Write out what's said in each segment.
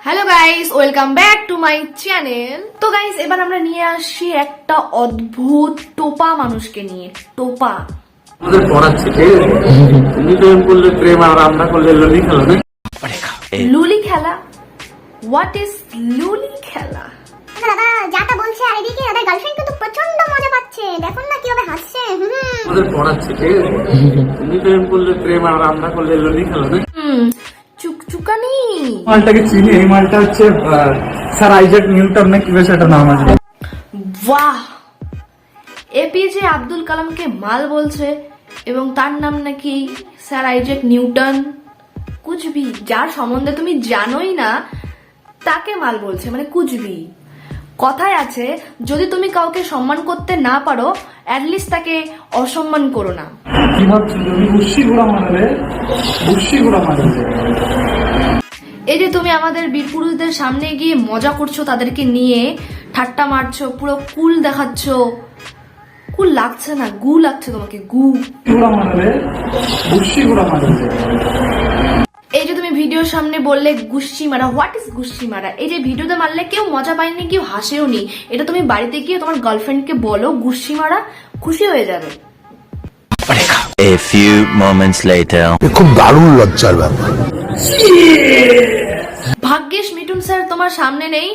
Hello guys, welcome back to my channel. তো guys, এবার আমরা নিয়ে আসছি একটা অদ্ভুত টোপা মানুষকে নিয়ে। টোপা আমাদের পড়াচ্ছে, ঠিক আছে? তুমি প্রেম করলে প্রেম, আর আমরা করলে লুলি খেলা না। লুলি খেলা? হোয়াট ইজ লুলি খেলা? দাদা যাটা বলছে, আর এদিকে দাদা গার্লফ্রেন্ড কিন্তু প্রচন্ড মজা পাচ্ছে। দেখুন না কিভাবে হাসছে। আমাদের পড়াচ্ছে, ঠিক আছে? তুমি প্রেম করলে প্রেম, আর আমরা করলে লুলি খেলা না। চুকচুকানি। মালটাকে চিনি। এই মালটা হচ্ছে স্যার আইজ্যাক নিউটন না কি বেশ একটা নাম আছে। বাহ! এপিজে আব্দুল কালামকে মাল বলছে এবং তার নাম নাকি স্যার আইজ্যাক নিউটন। কুচবি, যার সম্বন্ধে তুমি জানোই না তাকে মাল বলছে, মানে কুচবি। কথায় আছে, যদি তুমি কাউকে সম্মান করতে না পারো, অ্যাটলিস্ট তাকে অসম্মান করো না। কি ভাবছি তুমি? বুসি ঘোড়া মারলে, বুসি ঘোড়া মারলে। এই যে তুমি আমাদের বীর পুরুষদের সামনে গিয়ে মজা করছো, তাদেরকে নিয়ে ঠাট্টা মারছো, পুরো কুল দেখাচ্ছ। কুল লাগছে না, গু লাগছে তোমাকে, গু। ঘোড়া মারলে, বুসি ঘোড়া মারলে। এই যে তুমি ভিডিওর সামনে বললে গুষ্টি মারা। হোয়াট ইজ গুষ্টি মারা? এই যে ভিডিওতে মারলে কেউ মজা পায়নি, কেউ হাসেও নি। এটা তুমি বাড়িতে গিয়ে তোমার গার্লফ্রেন্ডকে বলো গুষ্টি মারা, খুশি হয়ে যাবে। A few moments later. খুব দারুণ লজ্জার ব্যাপার। ভাগ্যিস মিঠুন স্যার তোমার সামনে নেই,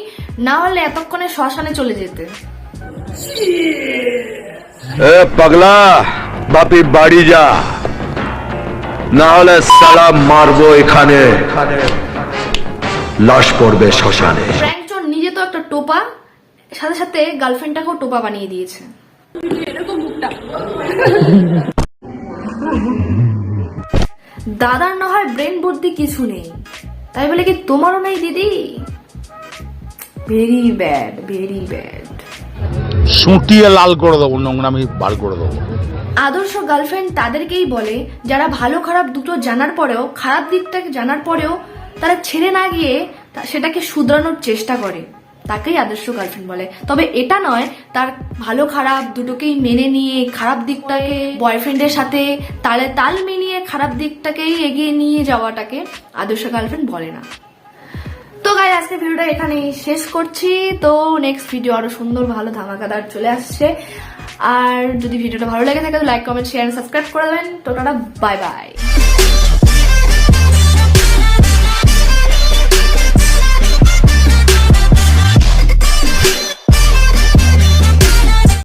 না হলে এতক্ষণে শ্মশানে চলে যেতে। এ পাগলা, বাপি বাড়ি যা, না হলে সালাম মারবো এখানে, লাশ পড়বে শ্মশানে। ফ্র্যাঙ্কচোর নিজে তো একটা টোপা, সাথে সাথে গার্লফ্রেন্ডটাকেও টোপা বানিয়ে দিয়েছে। দাদার না হয় ব্রেন বুদ্ধি কিছু নেই, তাই বলে কি তোমারও নেই দিদি? Very bad, very bad. সুটিয়ে লাল করে দেবো, নোংরামি বার করে দেবো। আদর্শ গার্লফ্রেন্ড তাদেরকেই বলে যারা ভালো খারাপ দুটো জানার পরেও, খারাপ দিকটাকে জানার পরেও তারা ছেড়ে না গিয়ে সেটাকে শুধরানোর চেষ্টা করে, তাকেই আদর্শ গার্লফ্রেন্ড বলে। তবে এটা নয় তার ভালো খারাপ দুটোকেই মেনে নিয়ে খারাপ দিকটাকে বয়ফ্রেন্ডের সাথে তালে তাল মিলিয়ে খারাপ দিকটাকেই এগিয়ে নিয়ে যাওয়াটাকে আদর্শ গার্লফ্রেন্ড বলে না। তো গাইস, আজকে ভিডিওটা এখানেই শেষ করছি। তো নেক্সট ভিডিও আরো সুন্দর ভালো ধামাকাদার চলে আসছে। আর যদি ভিডিওটা ভালো লেগে থাকে তো লাইক, কমেন্ট, শেয়ার, সাবস্ক্রাইব করে দেবেন। তো টাটা, বাই বাই।